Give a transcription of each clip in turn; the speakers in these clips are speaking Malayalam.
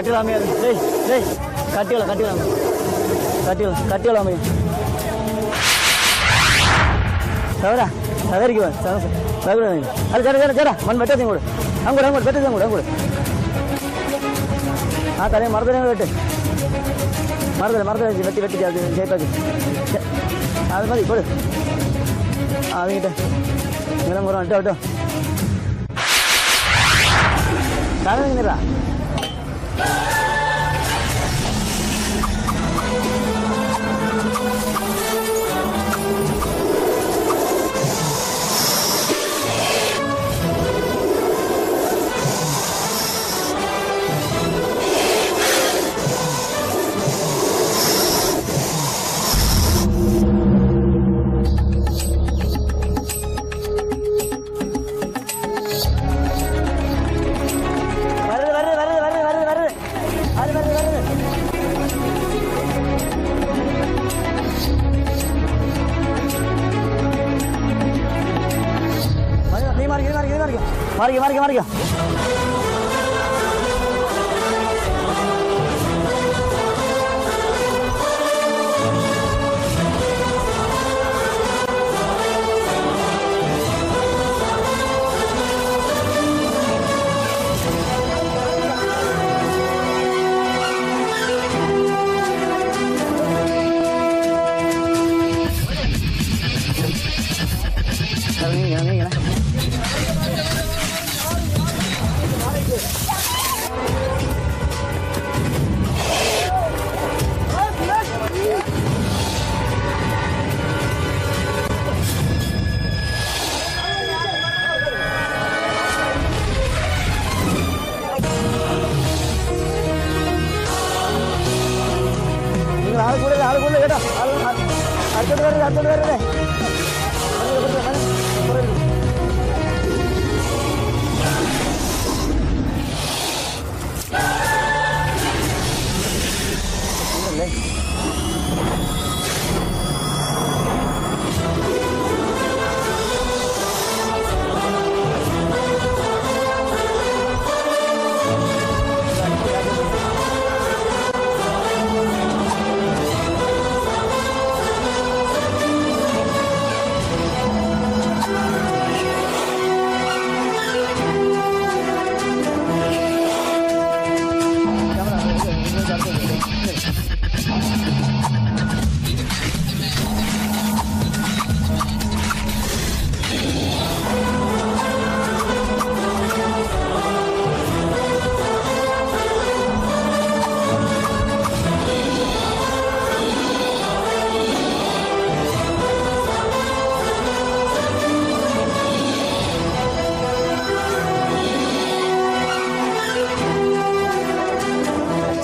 കട്ടികളാമേ കട്ടികളാമേ സൗരാ അതായിരിക്കും അത് ചേട്ടാ മൺ വെട്ടത്തേം കൂടെ അങ്ങോട്ട് വെട്ടത്തേം കൂടെ ആ തലേ മറുതലേ വെട്ട് മറുതല വെട്ടി ഷേപ്പാക്കി അത് മതി കൊടു അത് കിട്ടെ നീളം കുറവാണ് കേട്ടോ സാധനം നിന്നിട്ടാ മാറിക്കോ ആള് കൂടുതൽ കേട്ടോ അടുത്തോട്ട് വരല്ലേ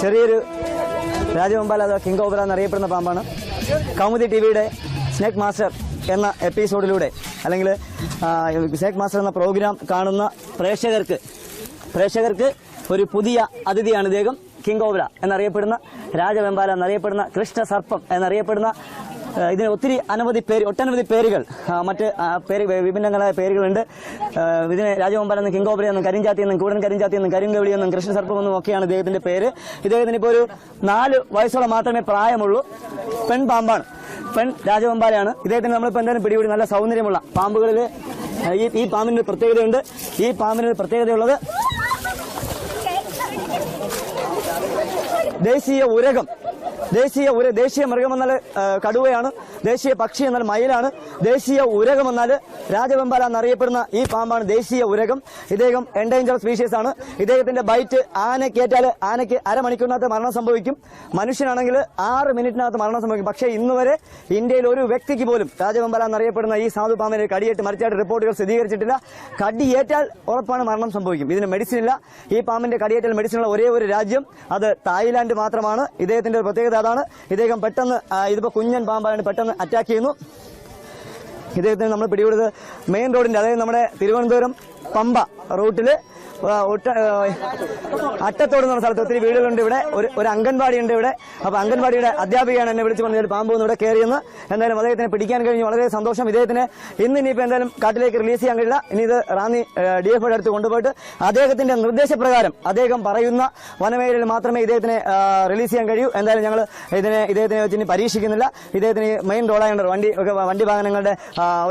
ചെറിയൊരു രാജവെമ്പാല അഥവാ കിങ് കോബ്ര എന്നറിയപ്പെടുന്ന പാമ്പാണ്. കൗമുദി ടിവിയുടെ സ്നേക്ക് മാസ്റ്റർ എന്ന എപ്പിസോഡിലൂടെ അല്ലെങ്കിൽ സ്നേക്ക് മാസ്റ്റർ എന്ന പ്രോഗ്രാം കാണുന്ന പ്രേക്ഷകർക്ക് ഒരു പുതിയ അതിഥിയാണ് ഇദ്ദേഹം. കിങ് കോബ്ര എന്നറിയപ്പെടുന്ന രാജവെമ്പാല എന്നറിയപ്പെടുന്ന കൃഷ്ണസർപ്പം എന്നറിയപ്പെടുന്ന ഇതിന് ഒട്ടനവധി പേരുകൾ മറ്റ് വിഭിന്നങ്ങളായ പേരുകളുണ്ട്. ഇതിന് രാജവെമ്പാല എന്നും കിങ് കോബ്ര എന്നും കരിഞ്ചാത്തി എന്നും കൂടൻ കരിഞ്ചാത്തി എന്നും കരിങ്കവിളി എന്നും കൃഷ്ണസർപ്പം എന്നും ഒക്കെയാണ് ഇദ്ദേഹത്തിന്റെ പേര്. ഇദ്ദേഹത്തിന് ഇപ്പോൾ ഒരു 4 വയസ്സോളം മാത്രമേ പ്രായമുള്ളൂ. പെൺ പാമ്പാണ്, പെൺ രാജവെമ്പാലയാണ്. ഇദ്ദേഹത്തിന് നമ്മളിപ്പോൾ എന്തായാലും പിടികൂടി നല്ല സൗന്ദര്യമുള്ള പാമ്പുകളിൽ ഈ പാമ്പിന് പ്രത്യേകതയുണ്ട്. ഈ പാമ്പിന് പ്രത്യേകതയുള്ളത് ദേശീയ മൃഗം എന്നാൽ കടുവയാണ്, ദേശീയ പക്ഷി എന്നാൽ മയിലാണ്, ദേശീയ ഉരകം എന്നാൽ രാജവെമ്പാല എന്നറിയപ്പെടുന്ന ഈ പാമ്പാണ് ദേശീയ ഉരകം. ഇദ്ദേഹം എൻഡേഞ്ചർഡ് സ്പീഷീസ് ആണ്. ഇദ്ദേഹത്തിന്റെ ബൈറ്റ് ആനക്കേറ്റാൽ ആനയ്ക്ക് അരമണിക്കൂറിനകത്ത് മരണം സംഭവിക്കും, മനുഷ്യനാണെങ്കിൽ 6 മിനിറ്റിനകത്ത് മരണം സംഭവിക്കും. പക്ഷേ ഇന്നുവരെ ഇന്ത്യയിൽ ഒരു വ്യക്തിക്ക് പോലും രാജവെമ്പാല എന്നറിയപ്പെടുന്ന ഈ സാധു പാമ്പിനെ കടിയേറ്റ് മരിച്ചായിട്ട് റിപ്പോർട്ടുകൾ സ്ഥിരീകരിച്ചിട്ടില്ല. കടിയേറ്റാൽ ഉറപ്പാണ് മരണം സംഭവിക്കും. ഇതിന് മെഡിസിൻ ഇല്ല. ഈ പാമ്പിന്റെ കടിയേറ്റാൽ മെഡിസിനുള്ള ഒരേ ഒരു രാജ്യം അത് തായ്ലാന്റ് മാത്രമാണ്. ഇദ്ദേഹത്തിന്റെ പ്രത്യേകത അതാണ്. ഇദ്ദേഹം പെട്ടെന്ന് ഇതിപ്പോ കുഞ്ഞൻ പാമ്പാണ്, പെട്ടെന്ന് അറ്റാക്ക് ചെയ്യുന്നു. ഇദ്ദേഹത്തിന് നമ്മൾ പിടികൂടുന്നത് മെയിൻ റോഡിന്റെ, അതായത് നമ്മുടെ തിരുവനന്തപുരം പമ്പ റൂട്ടില് അട്ടത്തോട് എന്ന സ്ഥലത്ത് ഒത്തിരി വീടുകളുണ്ട്. ഇവിടെ ഒരു അംഗൻവാടി ഉണ്ട് ഇവിടെ. അപ്പൊ അംഗൻവാടിയുടെ അധ്യാപികയാണ് എന്നെ വിളിച്ചു പറഞ്ഞത് പാമ്പ് ഇവിടെ കയറിയെന്ന്. എന്തായാലും അദ്ദേഹത്തിനെ പിടിക്കാൻ കഴിഞ്ഞു, വളരെ സന്തോഷം. ഇദ്ദേഹത്തിന് ഇനിയിപ്പോ എന്തായാലും കാട്ടിലേക്ക് റിലീസ് ചെയ്യാൻ കഴിയില്ല. ഇനി ഇത് റാന്നി DFOയുടെ അടുത്ത് കൊണ്ടുപോയിട്ട് അദ്ദേഹത്തിന്റെ നിർദ്ദേശപ്രകാരം അദ്ദേഹം പറയുന്ന വനമേഖലയിൽ മാത്രമേ ഇദ്ദേഹത്തിനെ റിലീസ് ചെയ്യാൻ കഴിയൂ. എന്തായാലും ഞങ്ങൾ ഇദ്ദേഹത്തിനെ വെച്ച് ഇനി പരീക്ഷിക്കുന്നില്ല. ഇദ്ദേഹത്തിന് മെയിൻ റോഡായുണ്ട്, വണ്ടി വാഹനങ്ങളുടെ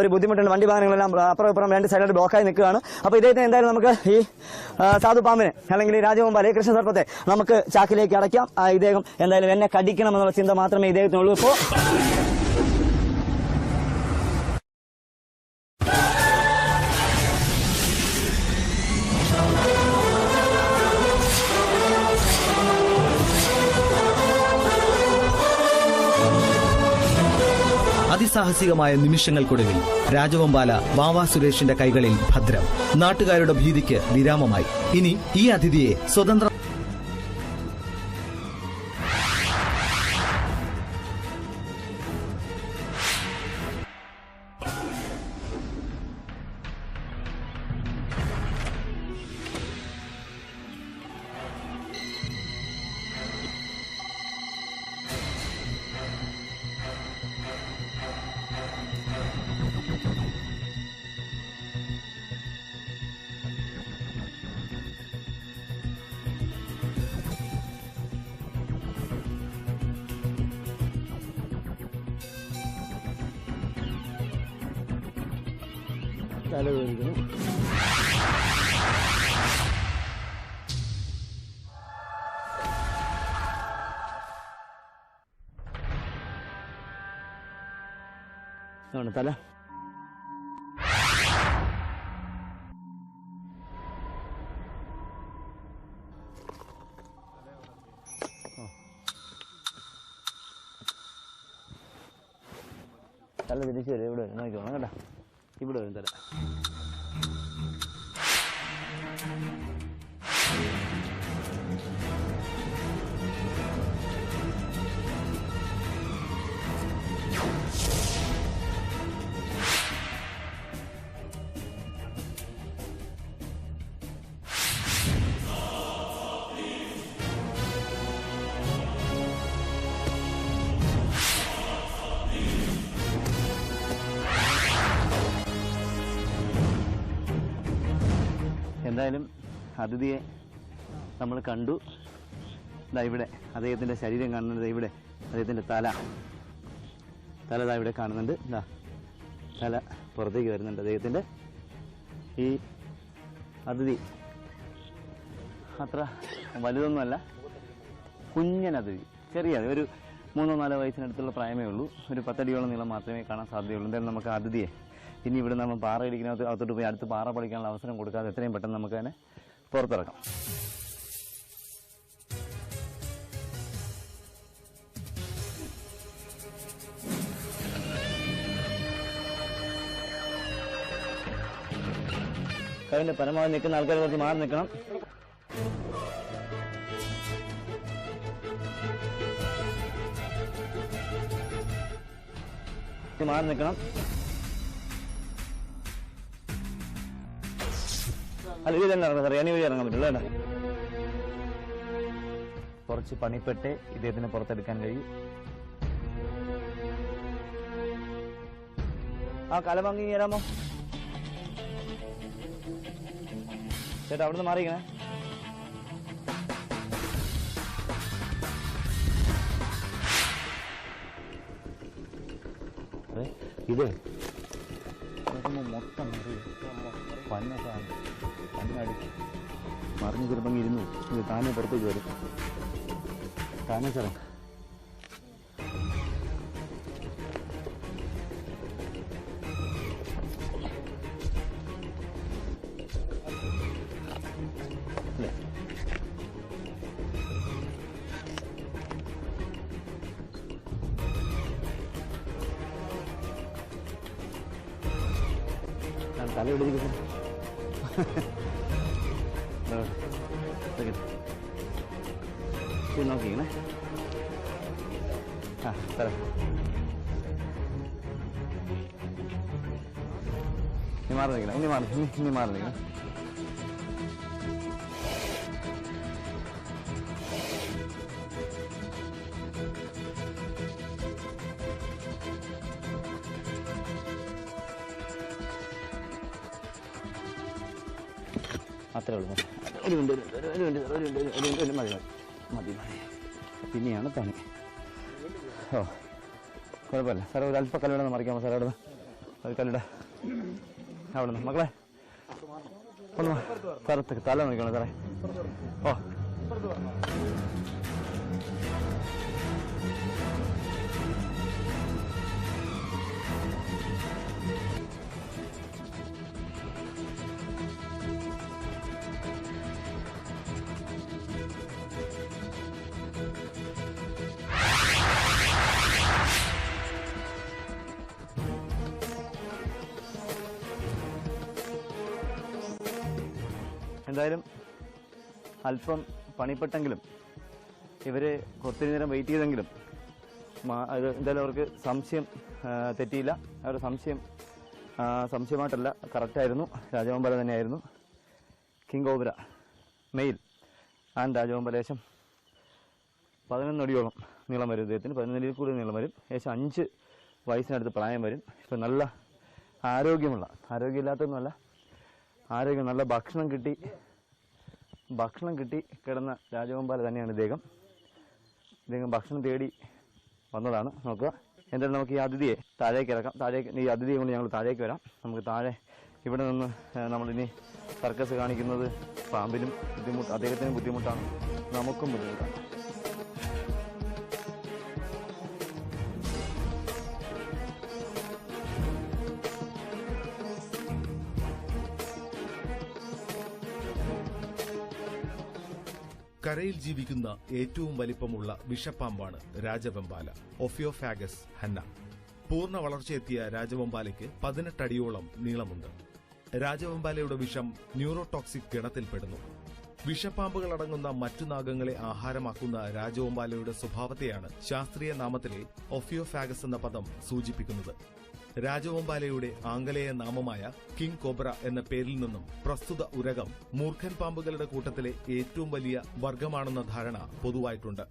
ഒരു ബുദ്ധിമുട്ടുണ്ട്. വണ്ടി വാഹനങ്ങളെല്ലാം അപ്പുറം ഇപ്പുറം രണ്ട് സൈഡിലോട്ട് ബ്ലോക്കായി നിൽക്കുകയാണ്. അപ്പൊ ഇദ്ദേഹത്തിന് എന്തായാലും നമുക്ക് ഈ സാധു പാമ്പിനെ അല്ലെങ്കിൽ ഈ രാജവെമ്പാല കൃഷ്ണ സർപ്പത്തെ നമുക്ക് ചാക്കിലേക്ക് അടയ്ക്കാം. ഇദ്ദേഹം എന്തായാലും എന്നെ കടിക്കണമെന്നുള്ള ചിന്ത മാത്രമേ ഇദ്ദേഹത്തിനുള്ളൂ. ഇപ്പോ അതിസാഹസികമായ നിമിഷങ്ങൾക്കൊടുവിൽ രാജവെമ്പാല വാവാ സുരേഷിന്റെ കൈകളിൽ ഭദ്രം. നാട്ടുകാരുടെ ഭീതിക്ക് വിരാമമായി. ഇനി ഈ അതിഥിയെ സ്വതന്ത്ര തലവേദന തല തല തിരിച്ചു വരും. ഇവിടെ വരും, നോക്കിക്കോണം കേട്ടോ. ഇവിടെ വരും തല. എന്തായാലും അതിഥിയെ നമ്മൾ കണ്ടു. ഇവിടെ അദ്ദേഹത്തിൻ്റെ ശരീരം കാണുന്നത്, ഇവിടെ അദ്ദേഹത്തിൻ്റെ തല ഇവിടെ കാണുന്നുണ്ട്. തല പുറത്തേക്ക് വരുന്നുണ്ട് അദ്ദേഹത്തിൻ്റെ. ഈ അതിഥി അത്ര വലുതൊന്നുമല്ല, കുഞ്ഞൻ അതിഥി, ചെറിയ ഒരു 3-4 വയസ്സിനടുത്തുള്ള പ്രായമേ ഉള്ളൂ. ഒരു 10 അടിയോളം നീളം മാത്രമേ കാണാൻ സാധ്യതയുള്ളൂ. എന്തായാലും നമുക്ക് അതിഥിയെ ഇനി ഇവിടെ നമ്മൾ പാറ ഇടിക്കുന്നതിനകത്ത് അകത്തോട്ട് പോയി അടുത്ത് പാറ പഠിക്കാനുള്ള അവസരം കൊടുക്കാതെ എത്രയും പെട്ടെന്ന് നമുക്ക് തന്നെ പുറത്തിറക്കാം. അതിന്റെ പരമാവധി നിൽക്കുന്ന ആൾക്കാർ കുറച്ച് മാറി നിൽക്കണം. മാറി നിൽക്കണം. അല്ല, ഇത് തന്നെ ഇറങ്ങാം സാർ, ഇനി വഴി ഇറങ്ങാൻ പറ്റില്ല കേട്ടോ. കുറച്ച് പണിപ്പെട്ട് ഇദ്ദേഹത്തിന് പുറത്തെടുക്കാൻ കഴിയും. ആ കല വാങ്ങി തരാമോ ചേട്ടാ? അവിടുന്ന് മാറിയിക്കണേ. ഇത് മൊത്തം പന്നടിച്ച് മറിഞ്ഞ് ചിലപ്പം ഇരുന്നു. ഇത് താനെ പുറത്തേക്ക് വരും. താനെ സാറേ തല ഇടിക്കുന്നു. നോക്കിക്കണേ. ആ തല ഇനി മാറി നിൽക്കണം. ഇനി മാറി നിൽക്കണം. അത്രേ ഉള്ളൂ. ഒരു മിനിറ്റ് മതി. പിന്നെയാണ് പണി. ഓ കുഴപ്പമില്ല സാറേ, ഒരു അല്പ കല്ലിട മറിക്കാമോ സാറേ? അവിടെ ഒരു കല്ലിട അവിടെ നിന്ന് മക്കളെ ഒന്ന് സാറേ തല നോക്കണം സാറേ. ഓ എന്തായാലും അല്പം പണിപ്പെട്ടെങ്കിലും ഇവര് ഒത്തിരി നേരം വെയിറ്റ് ചെയ്തെങ്കിലും അത് എന്തായാലും അവർക്ക് സംശയം തെറ്റിയില്ല. അവരുടെ സംശയമായിട്ടല്ല, കറക്റ്റായിരുന്നു. രാജവെമ്പാല തന്നെയായിരുന്നു. കിങ് കോബ്ര മെയിൽ ആൻഡ് രാജവെമ്പാല ഏകദേശം 11 അടിയോളം നീളം വരും. ഇദ്ദേഹത്തിന് 11 അടിയിൽ കൂടുതൽ നീളം വരും. ഏകദേശം 5 വയസ്സിനടുത്ത് പ്രായം വരും. ഇപ്പം നല്ല ആരോഗ്യമില്ലാത്തൊന്നുമല്ല, നല്ല ഭക്ഷണം കിട്ടി കിടന്ന രാജവെമ്പാല തന്നെയാണ് ഇദ്ദേഹം. ഭക്ഷണം തേടി വന്നതാണ്. നോക്കുക. എന്തായാലും നമുക്ക് ഈ അതിഥിയെ താഴേക്ക് ഇറക്കാം. ഈ അതിഥിയെ കൊണ്ട് ഞങ്ങൾ താഴേക്ക് വരാം. നമുക്ക് താഴെ ഇവിടെ നിന്ന് നമ്മളിനി സർക്കസ് കാണിക്കുന്നത് പാമ്പിനും അദ്ദേഹത്തിനും ബുദ്ധിമുട്ടാണ്, നമുക്കും ബുദ്ധിമുട്ടാണ്. കരയിൽ ജീവിക്കുന്ന ഏറ്റവും വലിപ്പമുള്ള വിഷപ്പാമ്പാണ് രാജവെമ്പാല, ഒഫിയോഫാഗസ് ഹന്ന. പൂർണ്ണ വളർച്ചയെത്തിയ രാജവെമ്പാലയ്ക്ക് 18 അടിയോളം നീളമുണ്ട്. രാജവെമ്പാലയുടെ വിഷം ന്യൂറോടോക്സിക് ഗണത്തിൽപ്പെടുന്നു. വിഷപ്പാമ്പുകളടങ്ങുന്ന മറ്റു നാഗങ്ങളെ ആഹാരമാക്കുന്ന രാജവെമ്പാലയുടെ സ്വഭാവത്തെയാണ് ശാസ്ത്രീയ നാമത്തിലെ ഒഫിയോഫാഗസ് എന്ന പദം സൂചിപ്പിക്കുന്നത്. രാജവെമ്പാലയുടെ ആംഗലേയ നാമമായ കിങ് കോബ്ര എന്ന പേരിൽ നിന്നും പ്രസ്തുത ഉരകം മൂർഖൻ പാമ്പുകളുടെ കൂട്ടത്തിലെ ഏറ്റവും വലിയ വർഗമാണെന്ന ധാരണ പൊതുവായിട്ടുണ്ട്.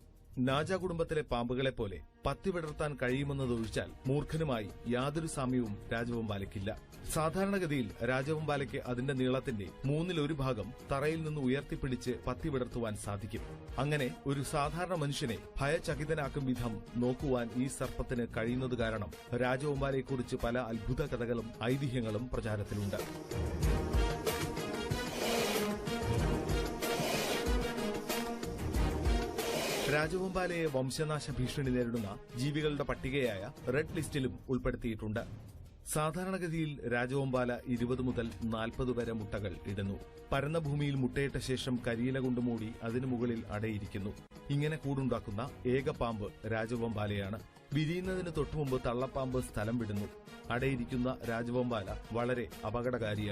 നാജ കുടുംബത്തിലെ പാമ്പുകളെപ്പോലെ പത്തി വിടർത്താൻ കഴിയുമെന്നതൊഴിച്ചാൽ മൂർഖനുമായി യാതൊരു സാമ്യവും രാജവെമ്പാലയ്ക്കില്ല. സാധാരണഗതിയിൽ രാജവെമ്പാലയ്ക്ക് അതിന്റെ നീളത്തിന്റെ 1/3 ഭാഗം തറയിൽ നിന്ന് ഉയർത്തിപ്പിടിച്ച് പത്തി വിടർത്തുവാൻ സാധിക്കും. അങ്ങനെ ഒരു സാധാരണ മനുഷ്യനെ ഭയചകിതനാക്കും വിധം നോക്കുവാൻ ഈ സർപ്പത്തിന് കഴിയുന്നത് കാരണം രാജവെമ്പാലയെക്കുറിച്ച് പല അത്ഭുത കഥകളും ഐതിഹ്യങ്ങളും പ്രചാരത്തിലുണ്ട്. രാജവെമ്പാലയെ വംശനാശ ഭീഷണി നേരിടുന്ന ജീവികളുടെ പട്ടികയായ റെഡ് ലിസ്റ്റിലും ഉൾപ്പെടുത്തിയിട്ടുണ്ട്. സാധാരണഗതിയിൽ രാജവെമ്പാല 20 മുതൽ 40 വരെ മുട്ടകൾ ഇടുന്നു. പരന്ന ഭൂമിയിൽ മുട്ടയിട്ട ശേഷം കരിയില കൊണ്ട് മൂടി അതിനു മുകളിൽ അടയിരിക്കുന്നു. ഇങ്ങനെ കൂടുണ്ടാക്കുന്ന ഏക പാമ്പ് രാജവെമ്പാലയാണ്. വിരിയുന്നതിന് തൊട്ടുമുമ്പ് തള്ളപ്പാമ്പ് സ്ഥലം വിടുന്നു. അടയിരിക്കുന്ന രാജവെമ്പാല വളരെ അപകടകാരിയാണ്.